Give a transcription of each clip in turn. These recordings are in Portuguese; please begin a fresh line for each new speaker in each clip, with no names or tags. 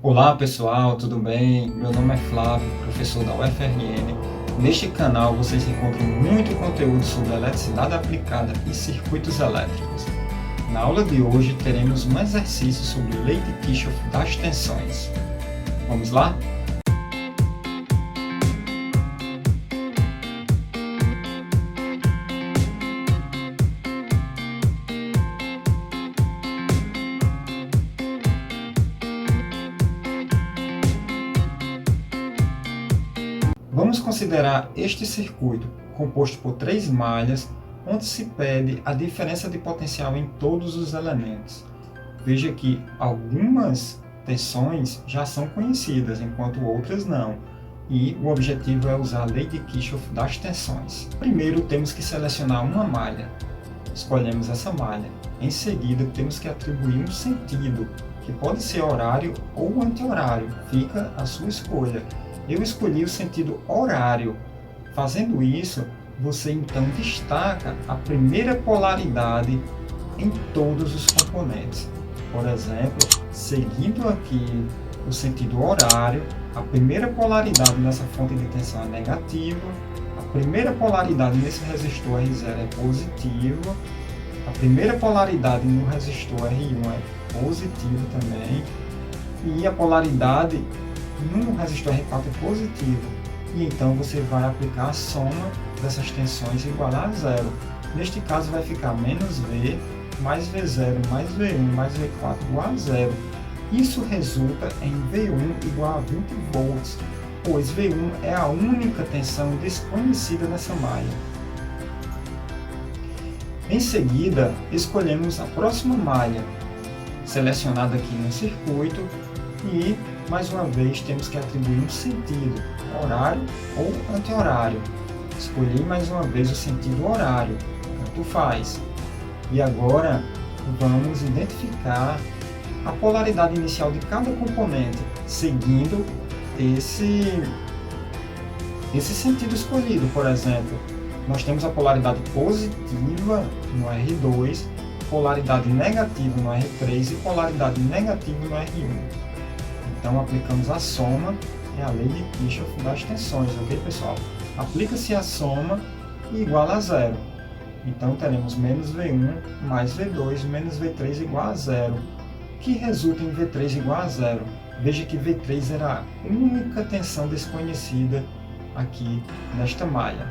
Olá pessoal, tudo bem? Meu nome é Flávio, professor da UFRN. Neste canal vocês encontram muito conteúdo sobre eletricidade aplicada e circuitos elétricos. Na aula de hoje teremos um exercício sobre lei de Kirchhoff das tensões. Vamos lá? Vamos considerar este circuito composto por 3 malhas, onde se pede a diferença de potencial em todos os elementos. Veja que algumas tensões já são conhecidas, enquanto outras não. E o objetivo é usar a lei de Kirchhoff das tensões. Primeiro temos que selecionar uma malha. Escolhemos essa malha. Em seguida temos que atribuir um sentido, que pode ser horário ou anti-horário, fica a sua escolha. Eu escolhi o sentido horário. Fazendo isso, você então destaca a primeira polaridade em todos os componentes. Por exemplo, seguindo aqui o sentido horário, a primeira polaridade nessa fonte de tensão é negativa, a primeira polaridade nesse resistor R0 é positiva, a primeira polaridade no resistor R1 é positiva também, e a polaridade no resistor R4 é positivo, e então você vai aplicar a soma dessas tensões igual a zero. Neste caso vai ficar menos V mais V0 mais V1 mais V4 igual a zero. Isso resulta em V1 igual a 20 volts, pois V1 é a única tensão desconhecida nessa malha. Em seguida, escolhemos a próxima malha, selecionada aqui no circuito, e mais uma vez temos que atribuir um sentido, horário ou anti-horário. Escolhi mais uma vez o sentido horário, tanto faz. E agora vamos identificar a polaridade inicial de cada componente, seguindo esse sentido escolhido. Por exemplo, nós temos a polaridade positiva no R2, polaridade negativa no R3 e polaridade negativa no R1. Então, aplicamos a soma, é a lei de Kirchhoff das tensões, ok, pessoal? Aplica-se a soma e igual a zero. Então, teremos menos V1 mais V2 menos V3 igual a zero, que resulta em V3 igual a zero. Veja que V3 era a única tensão desconhecida aqui nesta malha.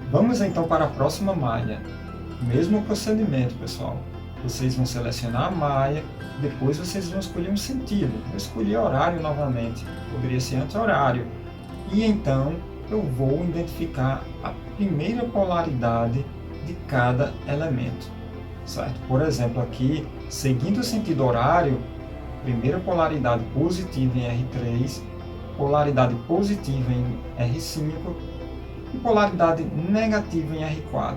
Vamos então para a próxima malha. Mesmo procedimento, pessoal. Vocês vão selecionar a malha, depois vocês vão escolher um sentido. Eu escolhi horário novamente, poderia ser anti-horário. E então eu vou identificar a primeira polaridade de cada elemento, certo? Por exemplo, aqui, seguindo o sentido horário, primeira polaridade positiva em R3, polaridade positiva em R5 e polaridade negativa em R4.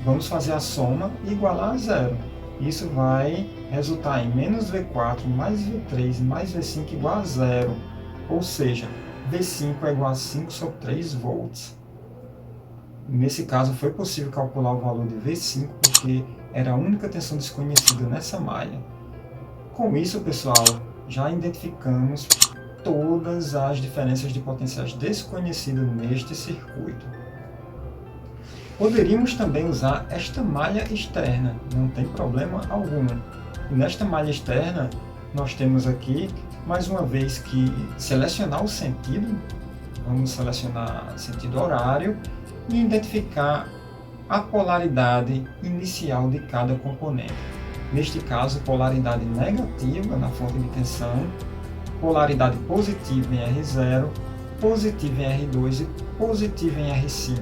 Vamos fazer a soma e igualar a zero. Isso vai resultar em menos V4 mais V3 mais V5 igual a zero. Ou seja, V5 é igual a 5 sobre 3 volts. Nesse caso, foi possível calcular o valor de V5 porque era a única tensão desconhecida nessa malha. Com isso, pessoal, já identificamos todas as diferenças de potenciais desconhecidas neste circuito. Poderíamos também usar esta malha externa, não tem problema algum. E nesta malha externa, nós temos aqui, mais uma vez, que selecionar o sentido. Vamos selecionar sentido horário e identificar a polaridade inicial de cada componente. Neste caso, polaridade negativa na fonte de tensão, polaridade positiva em R0, positiva em R2 e positiva em R5.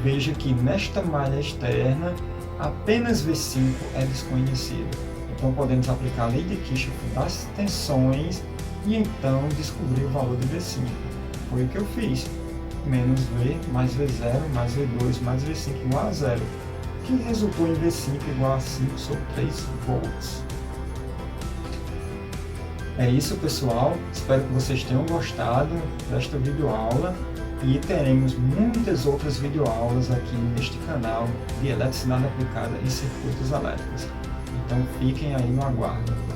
Veja que nesta malha externa, apenas V5 é desconhecido. Então podemos aplicar a lei de Kirchhoff das tensões e então descobrir o valor de V5. Foi o que eu fiz. Menos V mais V0 mais V2 mais V5 igual a zero, que resultou em V5 igual a 5 sobre 3 volts. É isso, pessoal. Espero que vocês tenham gostado desta videoaula. E teremos muitas outras videoaulas aqui neste canal de eletricidade aplicada e circuitos elétricos. Então fiquem aí no aguardo.